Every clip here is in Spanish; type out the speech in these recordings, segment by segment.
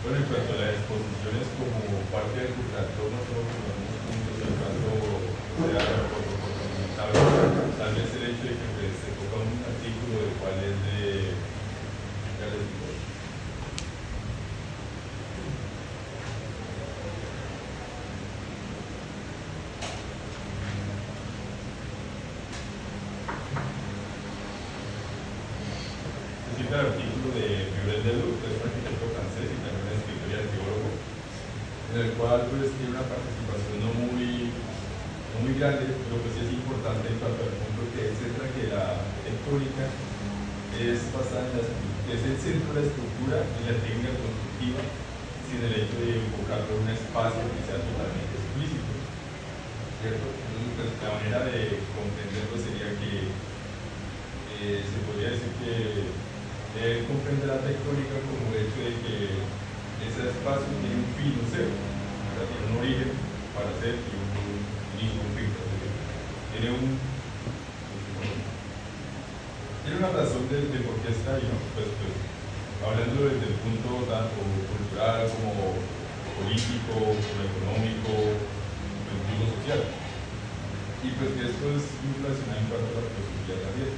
Bueno, en cuanto a las exposiciones como parte del Cucatón, nosotros tenemos puntos en cuanto sea por documentable, tal vez el hecho de que pues, se toca un artículo del cual es de, ya les digo, se cita el artículo de Viollet de Luz, que es un arquitecto francés y también un escritor y arqueólogo, en el cual pues tiene una participación no muy grande, pero que sí es importante en cuanto al punto que etcétera, que la tectónica es basada en es el centro de la estructura en la técnica constructiva, sin el hecho de enfocarlo en un espacio que sea totalmente explícito, ¿cierto? Entonces, pues, la manera de comprenderlo sería que se podría decir que comprende la tectónica como el hecho de que ese espacio tiene un fin, un ser, o sea, tiene un origen para ser y un inicio, un fin, tiene una razón de por qué está ahí, ¿no? Pues, hablando desde el punto tanto cultural como político, como económico, incluso social. Y pues que esto es muy relacionado en cuanto a la filosofía también.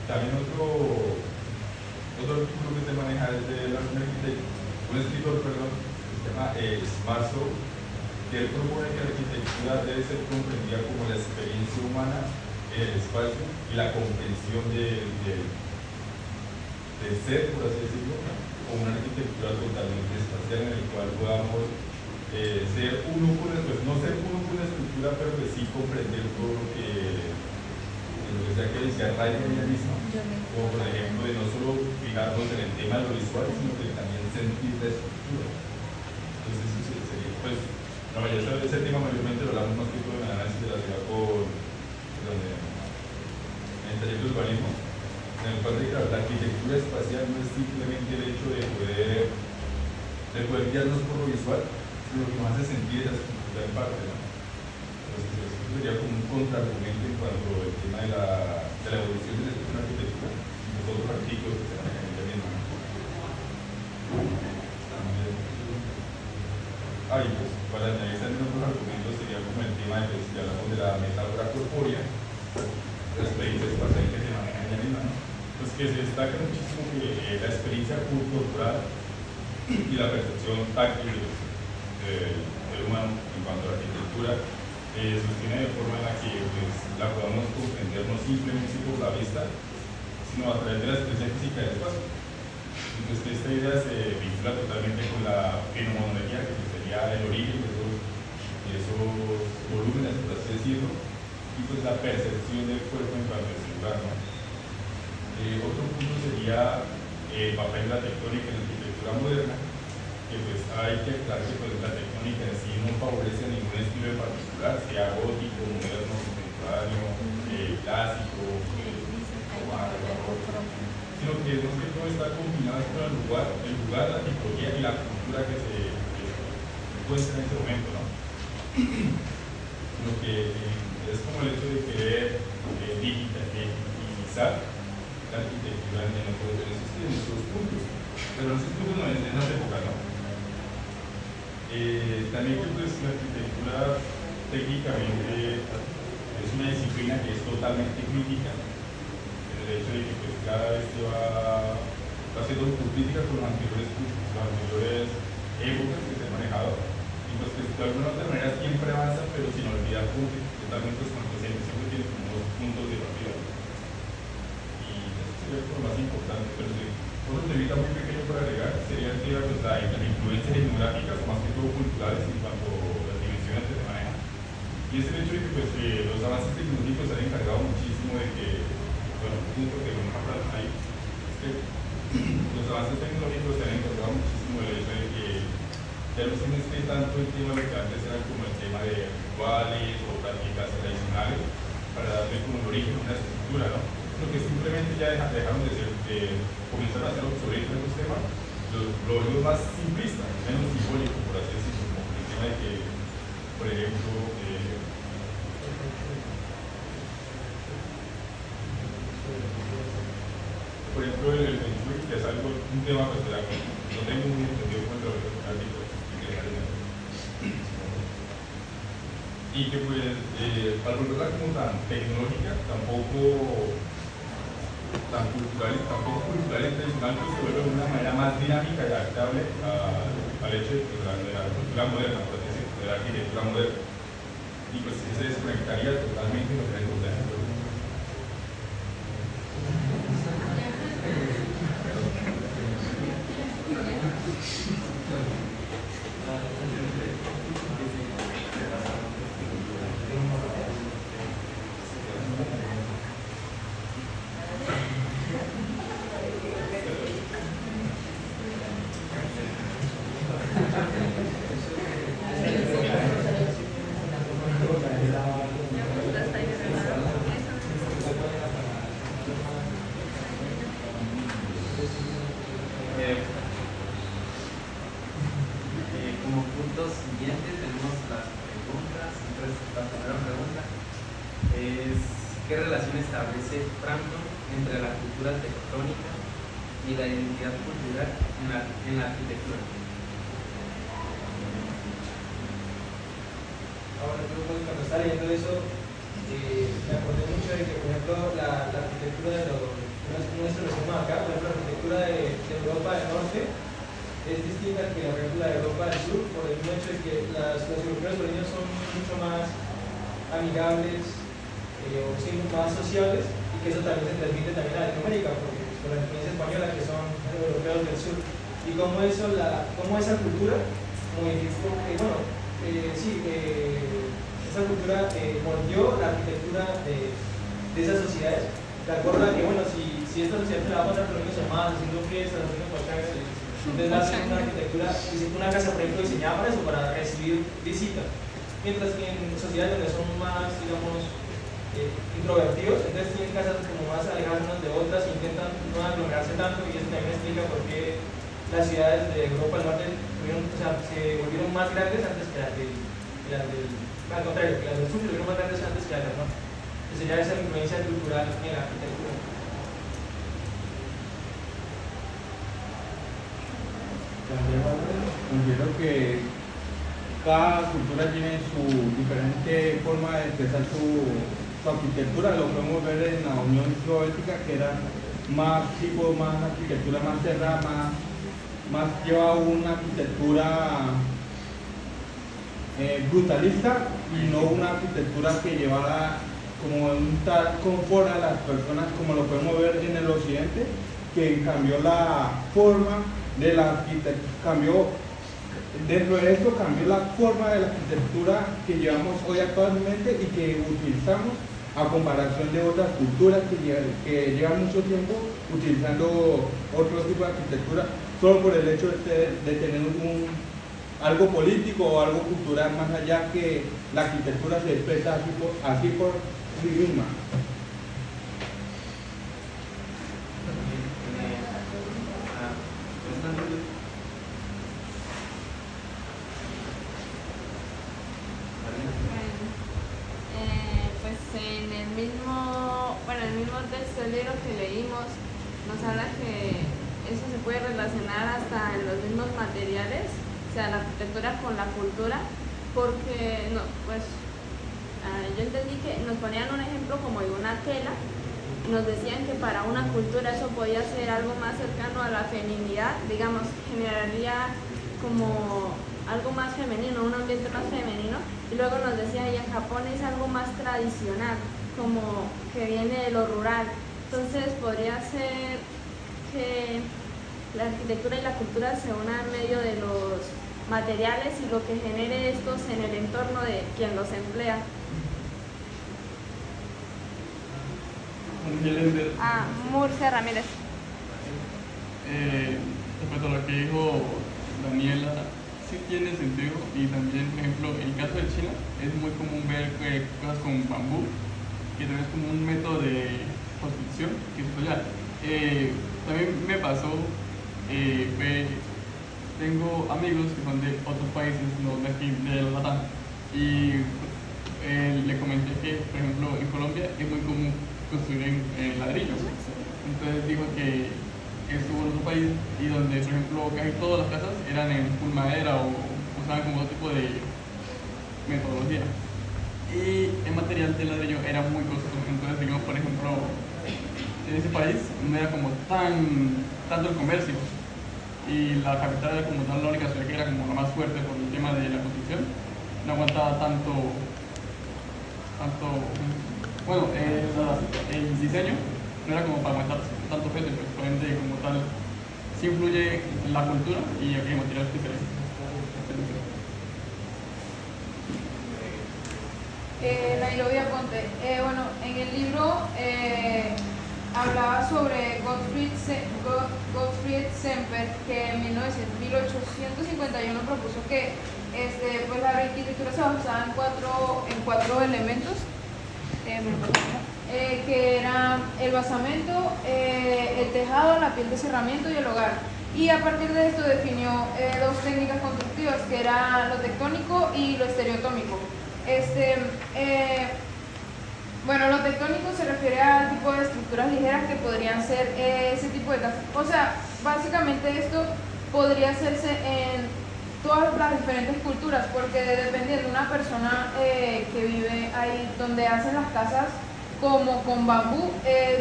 También otro artículo que se maneja es de un escritor, perdón, que se llama Smarso, que él propone que la arquitectura debe ser comprendida como la experiencia humana en el espacio y la comprensión del ser, por así decirlo, como una arquitectura totalmente espacial en el cual podamos ser uno con pues no ser uno con la estructura, pero que sí comprender todo lo que sea que se arraiga en ella misma, como por ejemplo de no solo fijarnos en el tema de lo visual, sino que también sentir la estructura. Entonces eso sería, pues, no, ya sabes, ese tema mayormente lo hablamos más que todo en el análisis de la ciudad en el taller de urbanismo, en el cual la arquitectura espacial no es simplemente el hecho de poder guiarnos por lo visual, sino lo que nos hace sentir esa estructura en parte, ¿no? Entonces, eso sería como un contraargumento en cuanto al tema de la evolución de la arquitectura y los otros artículos que se manejan en ella misma. Y pues para añadir también otros argumentos sería como el tema de, si hablamos de la metáfora corpórea, la experiencia espacial que se maneja en ella misma, ¿no? Pues que se destaca muchísimo que la experiencia corporal y la percepción táctil del humano en cuanto a la arquitectura sostiene de forma en la que pues, la podamos comprender no simplemente por la vista, sino a través de la experiencia física del espacio. Entonces esta idea se vincula totalmente con la fenomenología, que sería el origen de esos volúmenes, por así decirlo, y pues la percepción del cuerpo en cuanto a ese lugar, ¿no? Otro punto sería el papel de la tectónica en la arquitectura moderna, que pues hay que aclarar que pues, la tectónica en sí no favorece ningún estilo en particular, sea gótico, moderno, contemporáneo, clásico, sino que más que todo está combinado con el lugar, la tipología y la cultura que se encuentra en ese momento, ¿no? Sino que es como el hecho de querer digitalizar la arquitectura en esos puntos, pero en esos puntos no en esas épocas, ¿no? También que pues la arquitectura técnicamente es una disciplina que es totalmente crítica, en el hecho de que pues cada vez se va siendo crítica con las anteriores épocas que se han manejado, y pues que de alguna otra manera siempre avanza, pero sin olvidar como que totalmente siempre tiene como unos puntos de partida. Y eso sería lo más importante, pero sí. Otro temita muy pequeño para agregar sería el tema pues, las influencias etnográficas, o más que todo culturales, en cuanto a las dimensiones que se manejan. Y es el hecho de que pues, los avances tecnológicos se han encargado muchísimo de que, bueno, un punto que vamos a hablar ahí, es que los avances tecnológicos se han encargado muchísimo del hecho de que ya no se mezcle tanto el tema de lo que antes era como el tema de rituales o prácticas tradicionales, para darle como el origen a una estructura, ¿no? Lo que simplemente ya dejaron de ser, comenzaron a ser obsoletos en los temas, lo más simplista, menos simbólico, por así decirlo, como el tema de que, por ejemplo, el feng shui, que es algo, un tema pues, de la que no tengo muy entendido cómo es el ámbito y que pues para volverla como tan tecnológica, tampoco cultural y tradicional, pues se vuelve de una manera más dinámica y adaptable al hecho de la cultura moderna, por así decirlo, de la arquitectura moderna. Y pues se desconectaría totalmente de lo que es el contexto. Como punto siguiente tenemos las preguntas. Entonces, la primera pregunta es: ¿qué relación establece Frampton entre la cultura tectónica y la identidad cultural en la arquitectura? Ahora, yo cuando estaba leyendo eso, me acordé mucho de que, por ejemplo, la arquitectura de nuestro vecino acá, por ejemplo, la arquitectura de Europa del Norte, es distinta que por ejemplo la de Europa del Sur, por el hecho de que los europeos por ellos son mucho más amigables o sí, más sociables, y que eso también se transmite también a Latinoamérica, porque por la influencia española que son europeos del sur, y cómo esa cultura modificó, esa cultura moldeó la arquitectura de esas sociedades, de acuerdo a que, bueno, si esta sociedad se la va a pasar con niños hermanos, haciendo fiestas, haciendo pachangas, entonces va a ser una arquitectura, una casa por ejemplo diseñada para eso, para recibir visitas, mientras que en sociedades donde son más, digamos, introvertidos, entonces tienen casas como más alejadas unas de otras e intentan no aglomerarse tanto, y eso también explica por qué las ciudades de Europa del Norte se volvieron más grandes antes que al contrario, que las del sur se volvieron más grandes antes que las del norte. Entonces sería esa influencia cultural en la arquitectura. Considero que cada cultura tiene su diferente forma de expresar su arquitectura. Lo podemos ver en la Unión Soviética, que era más arquitectura más cerrada, más lleva una arquitectura brutalista, y no una arquitectura que llevara como un tal confort a las personas, como lo podemos ver en el occidente, que cambió la forma de la arquitectura, dentro de esto cambió la forma de la arquitectura que llevamos hoy actualmente y que utilizamos a comparación de otras culturas que llevan mucho tiempo utilizando otro tipo de arquitectura, solo por el hecho de tener algo político o algo cultural, más allá que la arquitectura se expresa así por sí misma. Pues en el mismo texto del libro que leímos nos habla que eso se puede relacionar hasta en los mismos materiales, o sea, la arquitectura con la cultura, porque yo entendí que nos ponían un ejemplo como de una tela, y nos decían que para una cultura eso podía ser algo más cercano a la feminidad, digamos, generaría como algo más femenino, un ambiente más femenino, y luego nos decía, y en Japón es algo más tradicional, como que viene de lo rural. Entonces podría ser que la arquitectura y la cultura se unan en medio de los materiales y lo que genere estos en el entorno de quien los emplea. Murcia Ramírez. Respecto a lo que dijo Daniela, sí tiene sentido, y también, por ejemplo, en el caso de China es muy común ver cosas con bambú, que también es como un método de construcción que se puede usar. También me pasó, tengo amigos que son de otros países, no de aquí, de la LATAM, y le comenté que, por ejemplo, en Colombia es muy común construir en ladrillo. Entonces dijo que estuvo en otro país y donde, por ejemplo, casi todas las casas eran en full madera o usaban como otro tipo de metodología. Y el material de ladrillo era muy costoso. Entonces, digamos, por ejemplo, en ese país no era como tanto el comercio. Y la capital era como tal la única ciudad que era como la más fuerte por el tema de la construcción. No aguantaba bueno, el diseño no era como para aguantar tanto peso, pues por ende como tal sí influye la cultura y el material que se Nairobi Aponte. Bueno, en el libro hablaba sobre Gottfried Semper, que en 1851 propuso que pues la arquitectura se basaba en cuatro elementos, que eran el basamento, el tejado, la piel de cerramiento y el hogar. Y a partir de esto definió dos técnicas constructivas, que era lo tectónico y lo estereotómico. Bueno, lo tectónico se refiere al tipo de estructuras ligeras que podrían ser ese tipo de casas. O sea, básicamente esto podría hacerse en todas las diferentes culturas, porque dependiendo de una persona que vive ahí donde hacen las casas, como con bambú,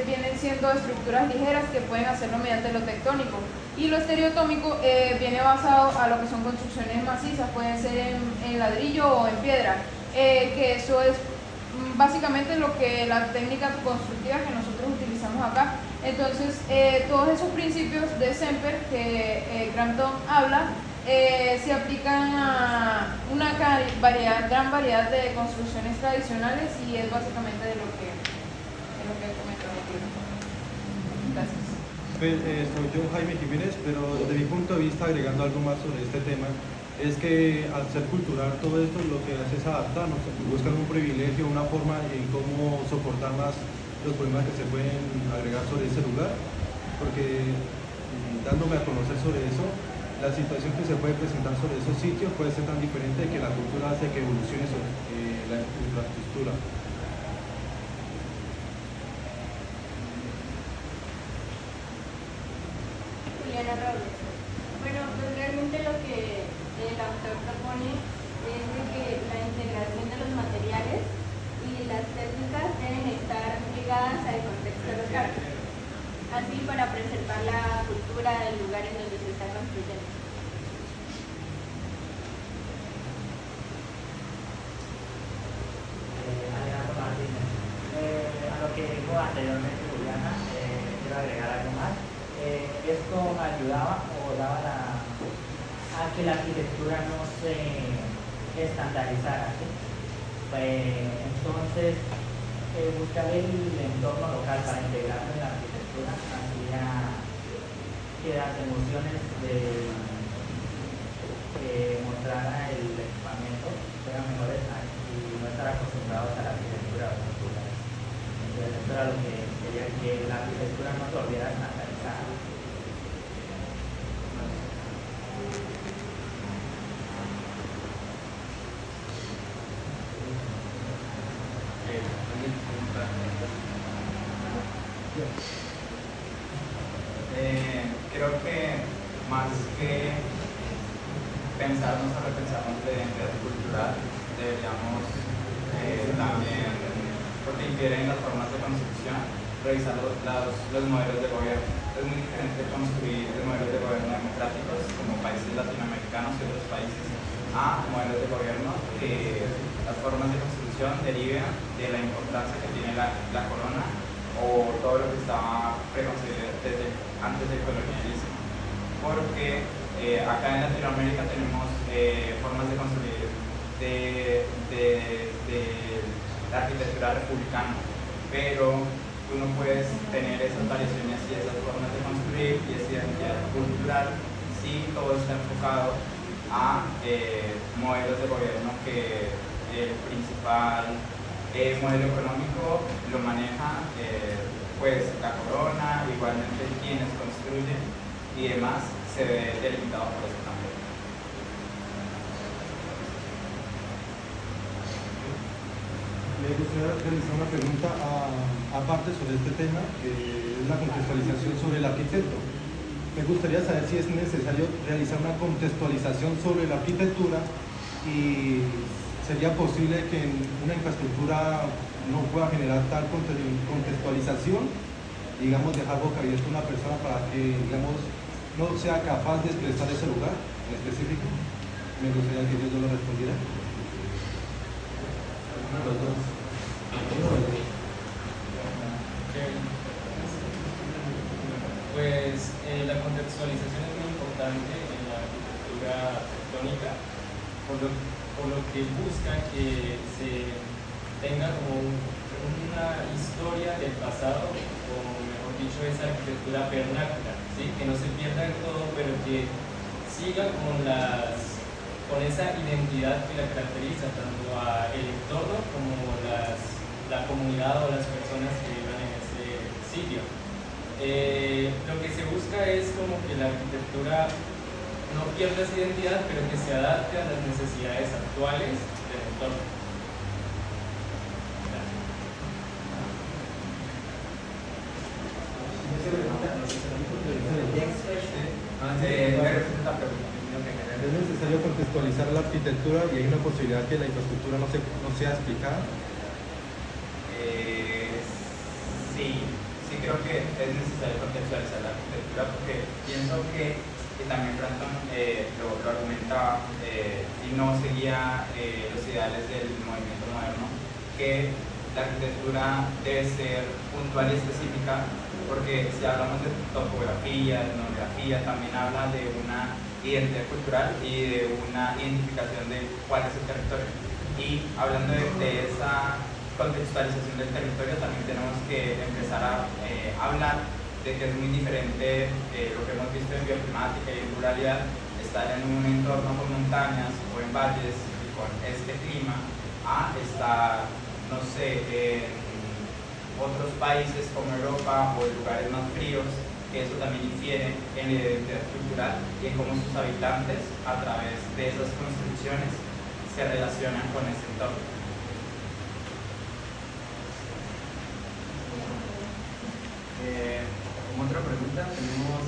vienen siendo estructuras ligeras que pueden hacerlo mediante lo tectónico. Y lo estereotómico viene basado a lo que son construcciones macizas, pueden ser en ladrillo o en piedra, que eso es básicamente lo que la técnica constructiva que nosotros utilizamos acá. Entonces, todos esos principios de Semper que Crampton habla se aplican a una gran variedad de construcciones tradicionales, y es básicamente de lo que comentamos aquí. Gracias. Soy yo, Jaime Jiménez, pero desde mi punto de vista, agregando algo más sobre este tema, es que al ser cultural todo esto lo que hace es adaptarnos, buscar un privilegio, una forma en cómo soportar más los problemas que se pueden agregar sobre ese lugar, porque dándome a conocer sobre eso, la situación que se puede presentar sobre esos sitios puede ser tan diferente que la cultura hace que evolucione sobre la infraestructura. Juliana Robles. Bueno, pues realmente lo que el autor propone es de que la integración de los materiales y las técnicas deben estar ligadas al contexto local, así para preservar la cultura del lugar en donde se está construyendo. Alejandro Martínez. A lo que dijo anteriormente Juliana, quiero agregar algo más. Esto ayudaba o daba a que la arquitectura no se estandarizara, ¿sí? Entonces, buscar el entorno local para integrarlo en la arquitectura hacía que las emociones que mostrara el equipamiento fueran mejores y no estar acostumbrados a la arquitectura o cultura. Entonces, esto era lo que quería, que la arquitectura no se volviera estandarizada. Creo que más que pensarnos o repensarnos de identidad cultural, deberíamos también, porque infieren las formas de construcción, revisar los modelos de gobierno. Es muy diferente construir modelos de gobierno democráticos como países latinoamericanos y otros países a modelos de gobierno que las formas de construcción deriven de la importancia que tiene la corona o todo lo que estaba preconcebido desde antes del colonialismo, porque acá en Latinoamérica tenemos formas de construir de la arquitectura republicana, pero tú no puedes tener esas variaciones y esas formas de construir y esa identidad cultural si todo está enfocado a modelos de gobierno que el principal modelo económico lo maneja pues la corona, igualmente quienes construyen y demás se ve delimitado por eso también. Me gustaría realizar una pregunta aparte sobre este tema, que es la contextualización sobre el arquitecto. me gustaría saber si es necesario realizar una contextualización sobre la arquitectura y sería posible que en una infraestructura no pueda generar tal contextualización, digamos, dejar boca abierta a una persona para que, digamos, no sea capaz de expresar ese lugar en específico. Me gustaría que yo lo respondiera. Pues la contextualización es muy importante en la arquitectura tectónica, por lo que busca que se tenga como una historia del pasado, o mejor dicho, esa arquitectura vernácula, ¿sí? Que no se pierda en todo, pero que siga con esa identidad que la caracteriza, tanto al entorno como la comunidad o las personas que vivan en ese sitio. Lo que se busca es como que la arquitectura no pierda esa identidad, pero que se adapte a las necesidades actuales del entorno. ¿Es necesario contextualizar la arquitectura y hay una posibilidad que la infraestructura no sea explicada? Sí creo que es necesario contextualizar la arquitectura porque pienso que también Brandon lo argumentaba y no seguía los ideales del movimiento moderno, que la arquitectura debe ser puntual y específica, porque si hablamos de topografía, de etnografía, también habla de una identidad cultural y de una identificación de cuál es el territorio. Y hablando de esa contextualización del territorio, también tenemos que empezar a hablar de que es muy diferente lo que hemos visto en bioclimática y en ruralidad, estar en un entorno con montañas o en valles y con este clima, a estar, no sé, en otros países como Europa o en lugares más fríos, que eso también infiere en la identidad cultural y en cómo sus habitantes, a través de esas construcciones, se relacionan con ese entorno. Como otra pregunta, tenemos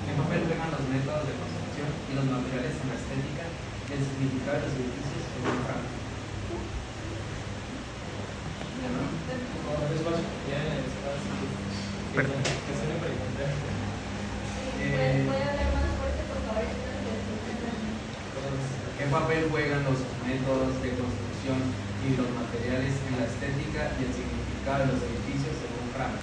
¿qué papel juegan los métodos de construcción y los materiales en la estética y el significado de los edificios según Frank? ¿Puede hablar más fuerte, por favor? ¿Qué papel juegan los métodos de construcción y los materiales en la estética y el significado de los edificios según Frank?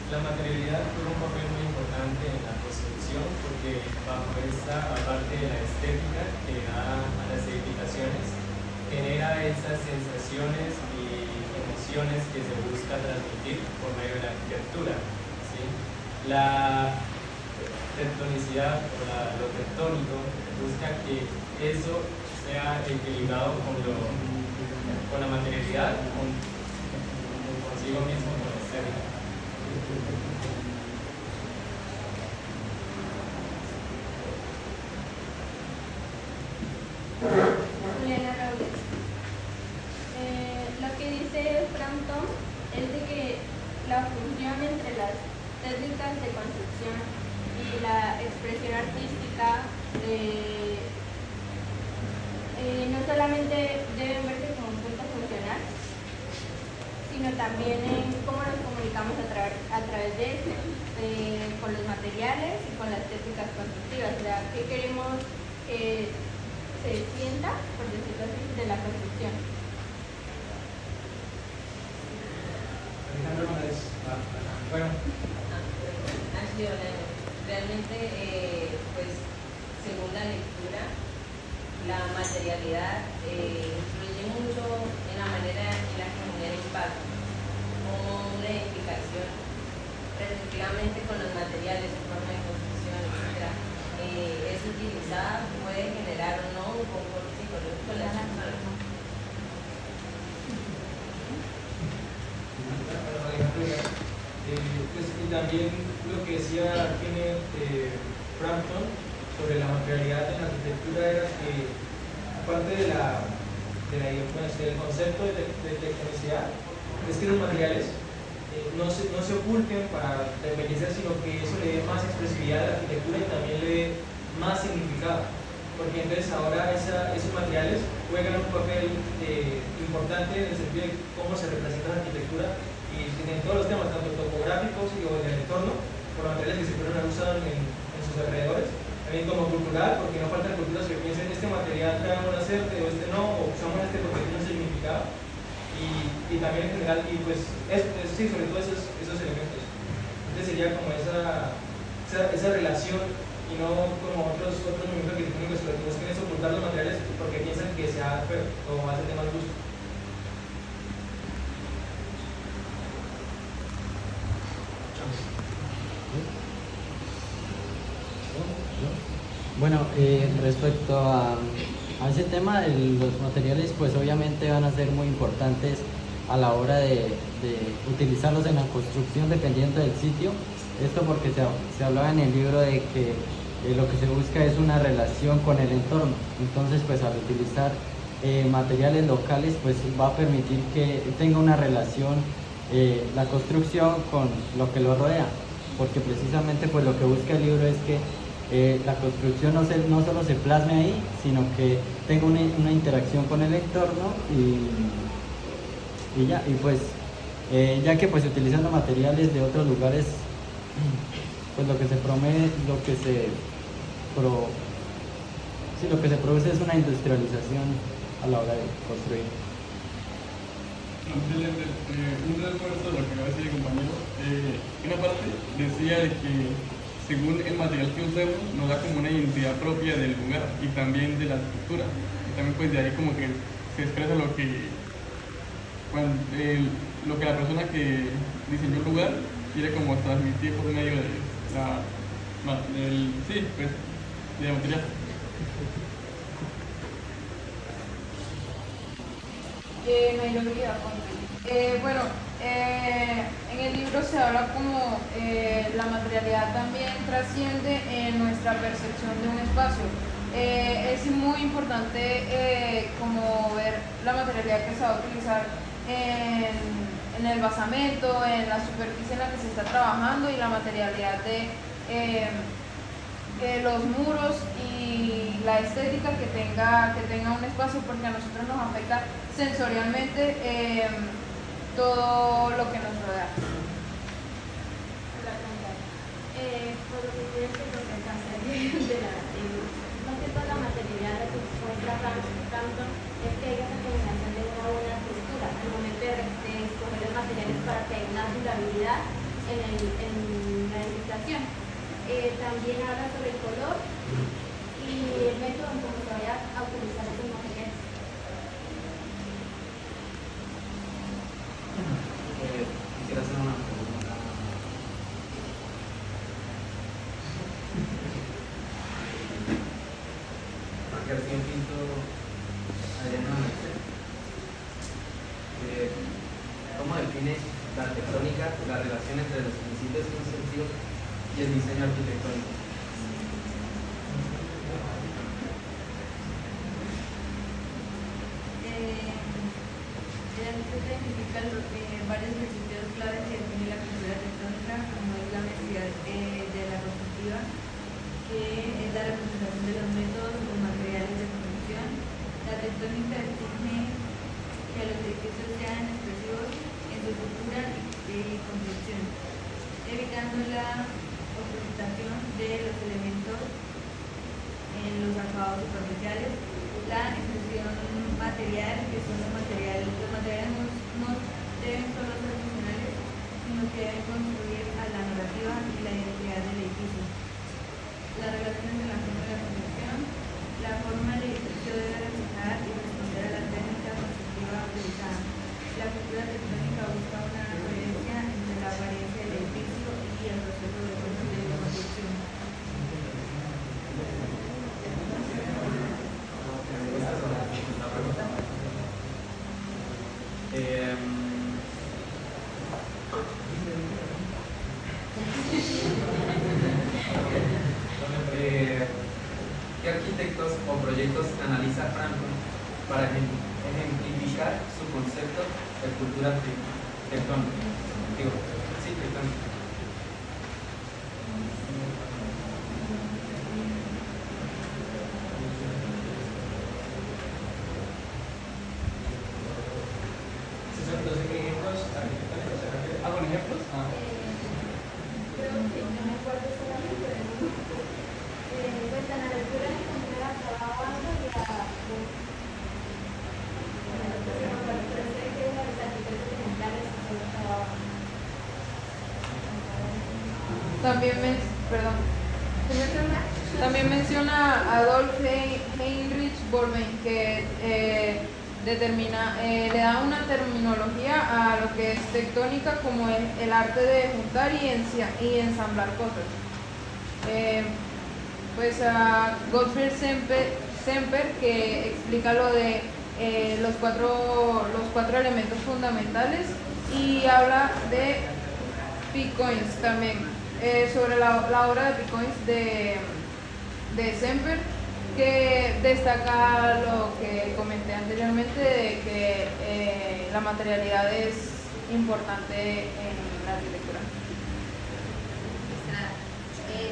La materialidad juega un papel muy importante en la construcción porque bajo esta, aparte de la estética que da a las edificaciones, genera esas sensaciones y emociones que se busca transmitir por medio de la arquitectura, ¿sí? La tectonicidad o lo tectónico busca que eso sea equilibrado con la materialidad, consigo mismo, con la estética. Juliana Robles. Lo que dice Frampton es de que la función entre las técnicas de construcción y la expresión artística no solamente deben verse como un punto funcional, sino también en cómo nos comunicamos a través de este, con los materiales y con las técnicas constructivas. O sea, ¿qué queremos que se sienta, por decirlo así, de la construcción? Realmente, pues, según la lectura, la materialidad influye mucho en la manera en la que genera impacto, como una edificación, respectivamente con los materiales, su forma de construcción, etc. Es utilizada, puede generar o no un confort psicológico en las personas. Y también lo que decía Kenneth Frampton sobre la materialidad en la arquitectura era que aparte de la del concepto de tectonicidad es que los materiales no se oculten para embellecer, sino que eso le dé más expresividad a la arquitectura y también le dé más significado. Porque entonces ahora esos materiales juegan un papel importante en el sentido de cómo se representa la arquitectura y en todos los temas, tanto topográficos y del entorno, por los materiales que se fueron usando en sus alrededores, también como cultural, porque no faltan culturas que piensen este material que vamos a hacer, o este no, o usamos este porque tiene un significado, y también en general, y pues sí, sobre todo esos elementos. Entonces sería como esa relación y no como otros movimientos arquitectónicos que buscan es ocultar los materiales porque piensan que se hace feo o hace de mal gusto. Bueno, respecto a ese tema, los materiales pues obviamente van a ser muy importantes a la hora de utilizarlos en la construcción dependiendo del sitio. Esto porque se hablaba en el libro de que lo que se busca es una relación con el entorno. Entonces pues al utilizar materiales locales pues va a permitir que tenga una relación la construcción con lo que lo rodea, porque precisamente pues lo que busca el libro es que la construcción no solo se plasme ahí, sino que tenga una interacción con el entorno y ya, y pues ya que pues utilizando materiales de otros lugares, pues lo que se produce es una industrialización a la hora de construir. Un refuerzo de lo que acaba de decir el compañero. Una parte decía de que según el material que usemos nos da como una identidad propia del lugar y también de la estructura. Y también pues de ahí como que se expresa lo que la persona que diseñó el lugar quiere como transmitir por medio de la material. Bueno, en el libro se habla como la materialidad también trasciende en nuestra percepción de un espacio. Es muy importante como ver la materialidad que se va a utilizar en el basamento, en la superficie en la que se está trabajando y la materialidad de los muros y la estética que tenga un espacio, porque a nosotros nos afecta sensorialmente todo lo que nos rodea. Por lo que quiero que lo que alcanza más que toda la materialidad que muestra Frampton es que hay una combinación de una buena textura al momento de escoger los materiales para que haya una durabilidad en la edificación. También habla sobre el color y el método en cómo se vaya a utilizar esos materiales. Quisiera hacer una pregunta. García Pinto, Adriana Merced. ¿Cómo define la tectónica la relación entre los principios conceptivos y el diseño arquitectónico? Identifica varios principios claves que definen la cultura tectónica, como es la necesidad de la constructiva, que es la representación de los métodos o materiales de construcción. La tectónica exige que los edificios sean expresivos en su estructura y construcción, evitando la ocultación de los elementos en los acabados superficiales. La expresión material, que son los materiales no deben solo ser funcionales, sino que deben construir a la narrativa y la identidad del edificio. Las relaciones de la forma de la construcción. La forma del edificio debe reflejar y responder a la técnica constructiva utilizada. La cultura tectónica busca una coherencia entre la apariencia del edificio y el proceso de construcción. ¿Qué arquitectos o proyectos ejemplificar su concepto de cultura tectónica. Digo, sí, tectónica. Los ejemplos arquitectónicos se refieren. ¿Hago ejemplos? Creo que no me acuerdo solamente de uno. Pues en la lectura encontré la trabajo algo y a parece que uno de los arquitectos ejemplares que lo trabaja. También menciona Adolf Heinrich Böllmen, que le da una terminología a lo que es tectónica como el arte de juntar y ensamblar cosas. Pues a Gottfried Semper, que explica lo de los cuatro elementos fundamentales, y habla de P-Coins también, sobre la obra de P-Coins de Semper, que destaca lo que comenté anteriormente de que la materialidad es importante en la arquitectura.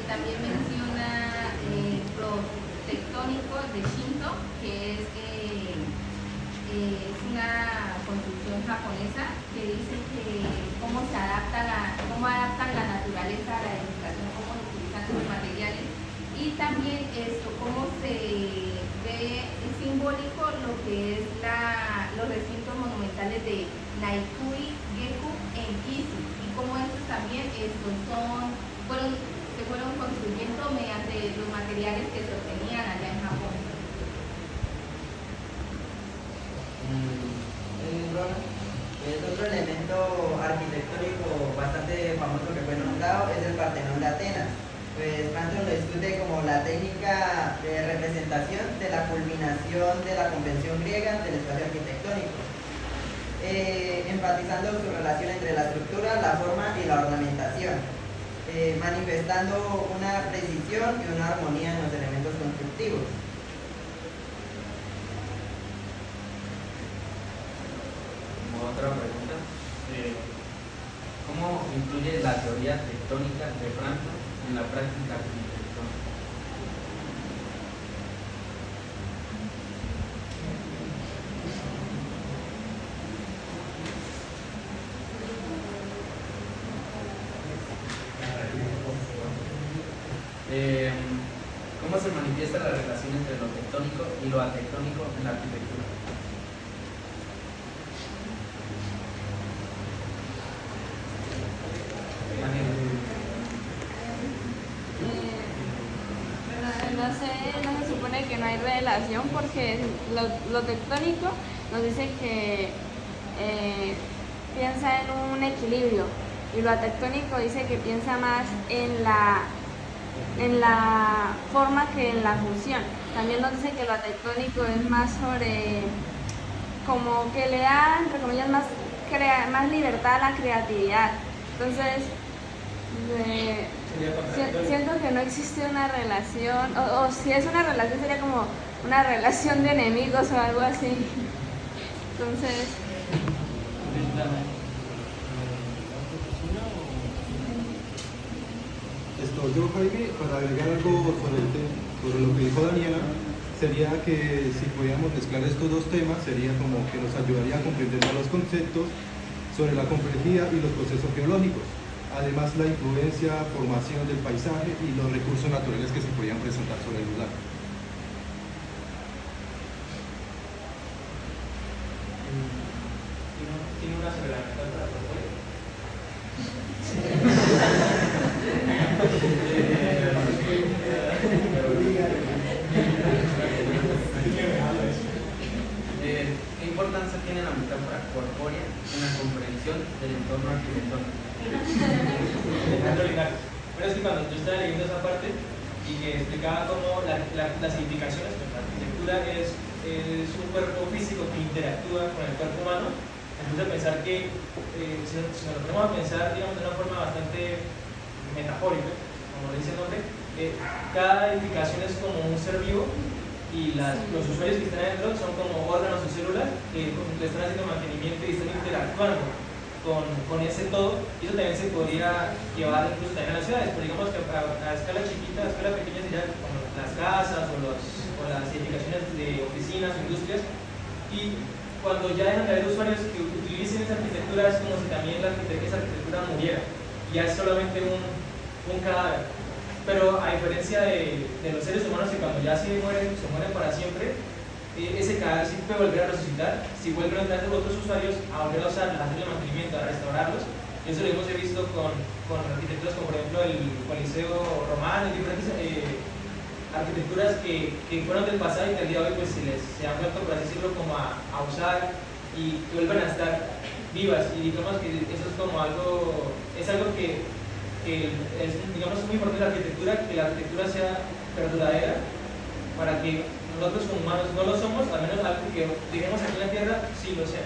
También menciona protectónico de Shinto, que es una construcción japonesa que dice que cómo adaptan la naturaleza a la edificación, cómo utilizan los materiales, y también cómo se ve simbólico lo que es los recintos monumentales de Naikui Geku en Izu, y cómo estos también se fueron construyendo mediante los materiales que se obtenían allá en Japón. Otro elemento arquitectónico bastante famoso que fue nombrado es el Partenón de Atenas. Pues Franklin lo discute como la técnica de representación de la culminación de la convención griega del espacio arquitectónico, enfatizando su relación entre la estructura, la forma y la ornamentación, manifestando una precisión y una armonía en los elementos constructivos. Otra pregunta, ¿cómo influye la teoría tectónica de Franklin en la práctica arquitectónica? ¿Cómo se manifiesta la relación entre lo tectónico y lo atectónico en la arquitectura? No se supone que no hay relación, porque lo tectónico nos dice que piensa en un equilibrio, y lo atectónico dice que piensa más en la forma que en la función. También nos dice que lo atectónico es más sobre, como que le da, entre comillas, más libertad a la creatividad. Entonces, siento que no existe una relación, o si es una relación sería como una relación de enemigos o algo así. Entonces, yo, Jaime, para agregar algo sobre lo que dijo Daniela, sería que si podíamos mezclar estos dos temas, sería como que nos ayudaría a comprender más los conceptos sobre la complejidad y los procesos geológicos. Además, la influencia, formación del paisaje y los recursos naturales que se podían presentar sobre el lugar. ¿Tiene una sobre la meta para proponer? ¿Qué importancia tiene la metáfora corpórea en la comprensión del entorno arquitectónico? Alejandro Linares. Pero es que cuando yo estaba leyendo esa parte y que explicaba cómo las edificaciones, pues la arquitectura es un cuerpo físico que interactúa con el cuerpo humano, entonces pensar que si nos ponemos a pensar, digamos, de una forma bastante metafórica, como lo dice el nombre, cada edificación es como un ser vivo y los usuarios que están adentro son como órganos o células que le están haciendo mantenimiento y están interactuando con ese todo, y eso también se podría llevar incluso también a las ciudades, pero digamos que a escala chiquita, a escala pequeña serían como las casas o las edificaciones de oficinas o industrias, y cuando ya dejan de haber usuarios que utilicen esa arquitectura es como si también esa arquitectura muriera, ya es solamente un cadáver. Pero a diferencia de los seres humanos que cuando ya se mueren para siempre, ese cadáver sí puede volver a resucitar si vuelven a entrar otros usuarios a volver a usar, a hacerle mantenimiento, a restaurarlos. Eso lo hemos visto con arquitecturas como por ejemplo el Coliseo romano y diferentes arquitecturas que fueron del pasado y que al día de hoy pues se han vuelto, por así decirlo, como a usar y que vuelven a estar vivas, y digamos que eso es como algo, es algo que es, digamos, muy importante la arquitectura, que la arquitectura sea perduradera para que nosotros como humanos no lo somos, al menos algo que digamos aquí en la Tierra sí lo sea.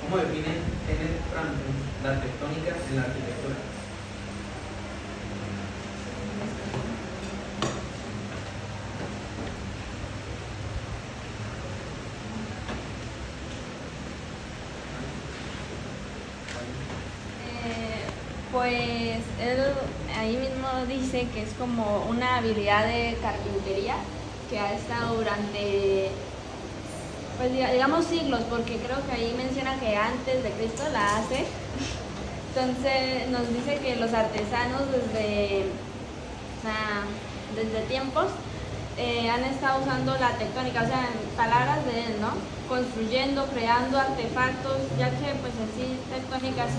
¿Cómo define Kenneth Frampton la tectónica en la arquitectura? Pues él ahí mismo dice que es como una habilidad de carpintería que ha estado durante, pues digamos, siglos, porque creo que ahí menciona que antes de Cristo la hace. Entonces nos dice que los artesanos desde tiempos han estado usando la tectónica, o sea, en palabras de él, ¿no? Construyendo, creando artefactos, ya que pues en sí tectónicas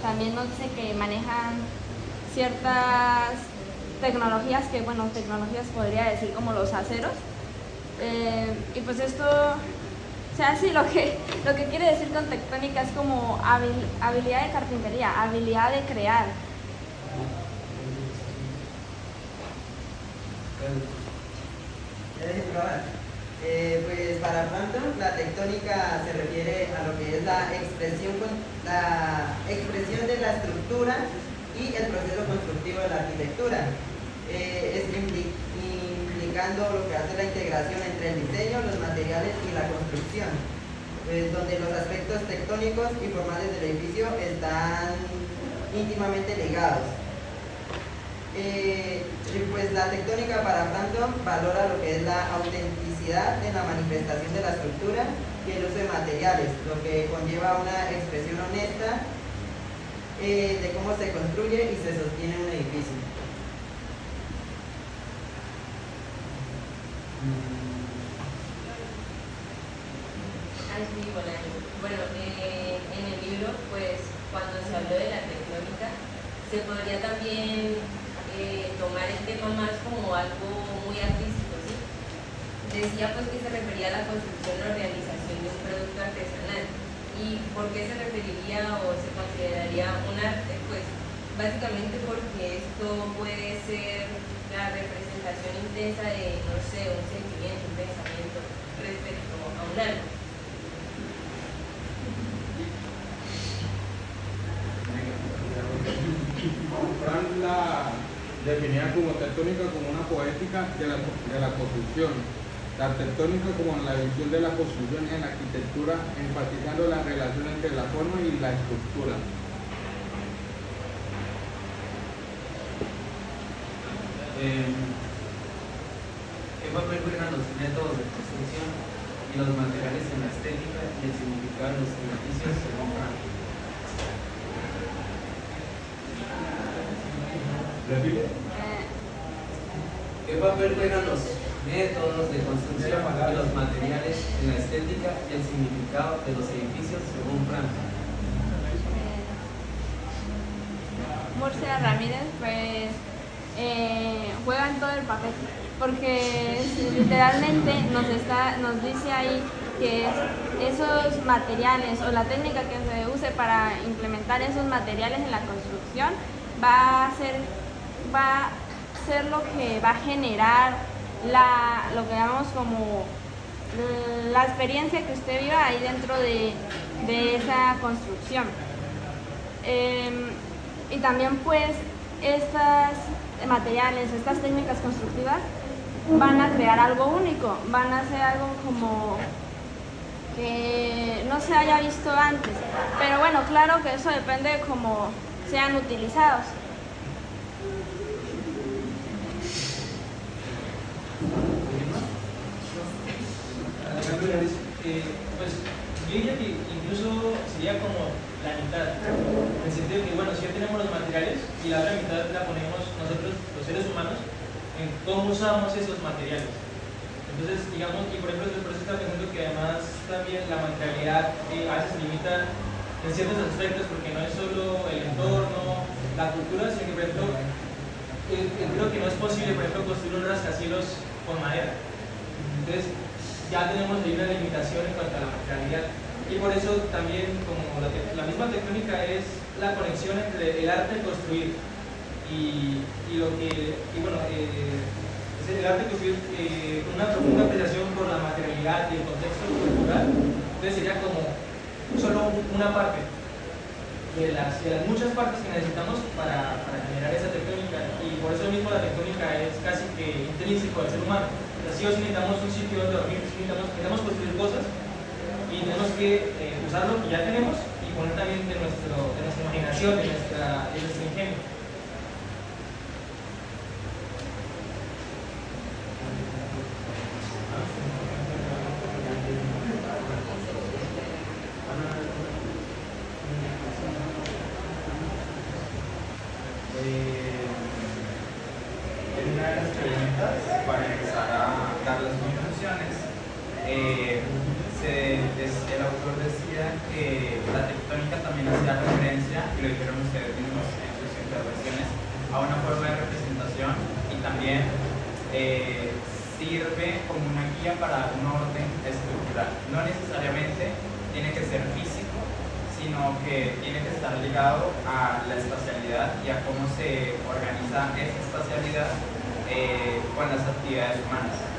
también nos dice que manejan ciertas tecnologías que, bueno, tecnologías podría decir como los aceros, y pues esto, o sea, sí, lo que quiere decir con tectónica es como habilidad de carpintería, habilidad de crear. Pues para Frampton la tectónica se refiere a lo que es la expresión de la estructura y el proceso constructivo de la arquitectura, implicando lo que hace la integración entre el diseño, los materiales y la construcción, pues, donde los aspectos tectónicos y formales del edificio están íntimamente ligados. Pues la tectónica para Frampton valora lo que es la autenticidad en la manifestación de la estructura y el uso de materiales, lo que conlleva una expresión honesta de cómo se construye y se sostiene un edificio. Bueno, en el libro, pues cuando se habló de la tectónica, se podría también tomar el tema más como algo muy artístico, ¿sí? Decía pues que se refería a la construcción o realización de un producto artesanal. ¿Y por qué se referiría o se consideraría un arte? Pues básicamente porque esto puede ser la representación intensa de, no sé, un sentimiento, un pensamiento respecto a un algo. Frank la definía como tectónica como una poética de la construcción, la tectónica como la visión de la construcción en la arquitectura, enfatizando la relación entre la forma y la estructura. ¿Qué papel juegan los métodos de construcción y los materiales en la estética y el significado de los edificios según Frank? ¿Qué papel juegan los métodos de construcción y los materiales en la estética y el significado de los edificios según Frank? Murcia Ramírez, pues juegan todo el papel, porque literalmente nos dice ahí que esos materiales o la técnica que se use para implementar esos materiales en la construcción va a ser lo que va a generar lo que llamamos como la experiencia que usted viva ahí dentro de esa construcción. Y también pues estas materiales, estas técnicas constructivas van a crear algo único, van a hacer algo como que no se haya visto antes. Pero bueno, claro que eso depende de cómo sean utilizados. Pues yo diría que incluso sería como la mitad, en el sentido que, bueno, si ya tenemos los materiales y la otra mitad la ponemos nosotros, los seres humanos, en cómo usamos esos materiales. Entonces, digamos, y por ejemplo, por eso está pensando que además también la materialidad a veces se limita en ciertos aspectos, porque no es solo el entorno, la cultura, sino que, por ejemplo, creo que no es posible, por ejemplo, construir un rascacielos con madera. Entonces, ya tenemos ahí una limitación en cuanto a la materialidad. Y por eso también, como la misma tectónica es la conexión entre el arte de construir y lo que, y bueno, es el arte de construir con una profunda apreciación por la materialidad y el contexto cultural. Entonces sería como solo una parte de las muchas partes que necesitamos para generar esa tectónica. Y por eso mismo la tectónica es casi que intrínseco al ser humano. Sí o sí necesitamos un sitio donde dormir, necesitamos construir cosas y tenemos que usar lo que ya tenemos y poner también de nuestra imaginación, de nuestro ingenio. En una de las preguntas, para empezar a dar las conclusiones, el autor decía que la tectónica también hacía referencia, y lo dijeron ustedes mismos en sus intervenciones, a una forma de representación y también sirve como una guía para un orden estructural. No necesariamente tiene que ser físico, sino que tiene que estar ligado a la espacialidad y a cómo se organiza esa espacialidad con las actividades humanas.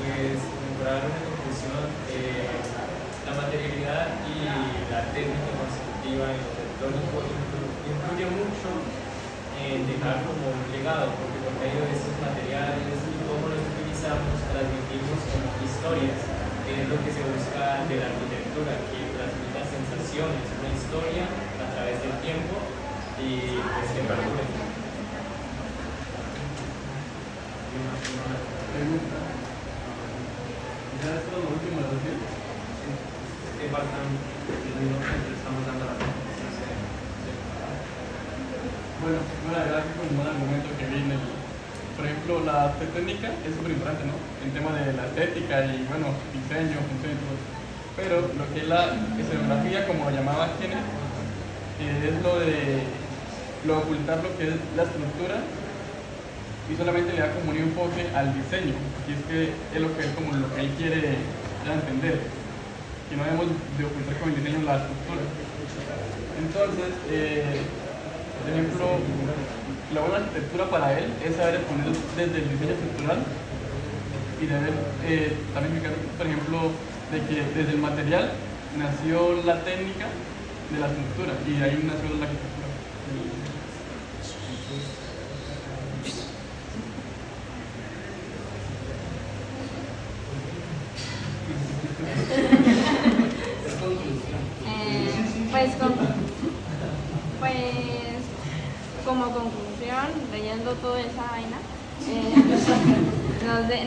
Pues, para dar una conclusión, la materialidad y la técnica constructiva en lo tectónico influye mucho en dejar como un legado, porque por medio de estos materiales y cómo los utilizamos, transmitimos como historias, que es lo que se busca de la arquitectura, que transmita sensaciones, una historia a través del tiempo y pues que perdure. Pregunta. ¿Ya es todo lo último de los días? Que faltan los minutos que estamos dando la presentación. Bueno, voy a agregar como un argumento que vi en el... Por ejemplo, la tectónica es súper importante, ¿no? En tema de la estética y, bueno, diseño, función y todo eso. Pero lo que es la escenografía, como lo llamaba Kenneth, es lo de ocultar lo que es la estructura y solamente le da como un enfoque al diseño, y es que es lo que él quiere dar a entender, que no debemos de ocultar con el diseño la estructura. Entonces, por ejemplo, la buena arquitectura para él es saber exponer desde el diseño estructural y debe también explicar, por ejemplo, de que desde el material nació la técnica de la estructura y de ahí nació la arquitectura. Pues como conclusión, leyendo toda esa vaina,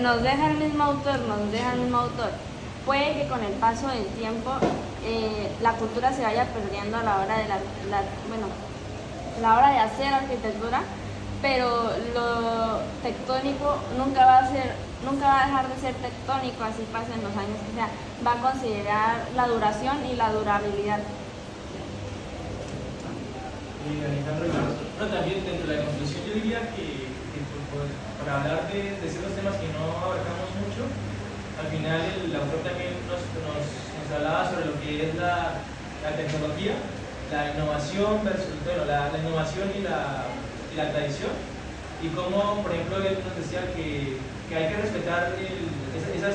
nos deja el mismo autor. Puede que con el paso del tiempo la cultura se vaya perdiendo a la hora de la hora de hacer arquitectura, pero lo tectónico nunca va a dejar de ser tectónico, así pasen los años que sea. Va a considerar la duración y la durabilidad. Y Alejandro, bueno, también dentro de la conclusión yo diría que para hablar de ciertos temas que no abarcamos mucho, al final el autor también nos hablaba sobre lo que es la tecnología, la innovación versus, la innovación y y la tradición, y cómo, por ejemplo, él nos decía que hay que respetar esas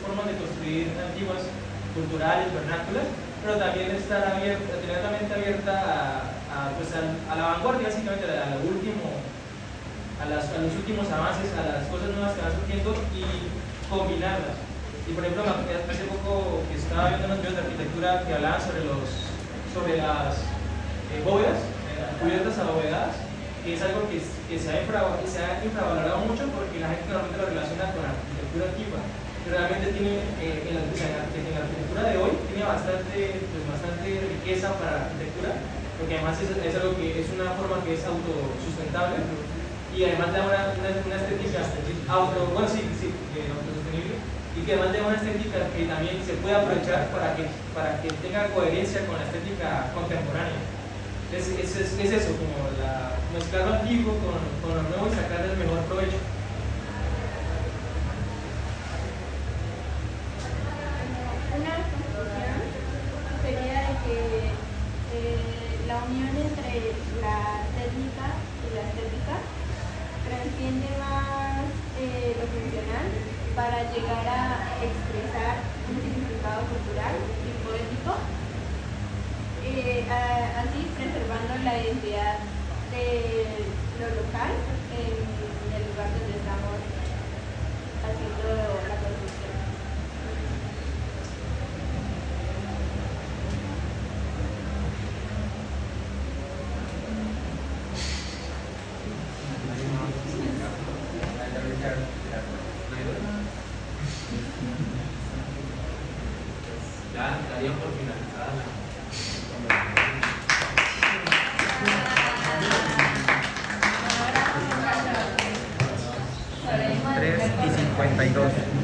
formas de construir antiguas, culturales, vernáculas, pero también estar abierta, tener la mente abierta a la vanguardia, básicamente a los últimos avances, a las cosas nuevas que van surgiendo y combinarlas. Y por ejemplo, hace poco que estaba viendo unos videos de arquitectura que hablaban sobre las bóvedas, cubiertas abovedadas, que es algo que se ha infravalorado mucho porque la gente normalmente lo relaciona con la arquitectura antigua. Pero realmente tiene, en la arquitectura de hoy, tiene bastante riqueza para la arquitectura, porque además es algo que es una forma que es autosustentable y además da una estética autosostenible, y que además da una estética que también se puede aprovechar para que tenga coherencia con la estética contemporánea. Es eso, como mezclar lo antiguo con lo nuevo y sacarle el mejor provecho. Una conclusión sería de que la unión entre la técnica y la estética transciende más lo funcional para llegar a expresar un significado cultural y poético, así preservando la identidad de lo local en el lugar donde estamos haciendo la construcción. Ya daría por finalizada la Tres y 52.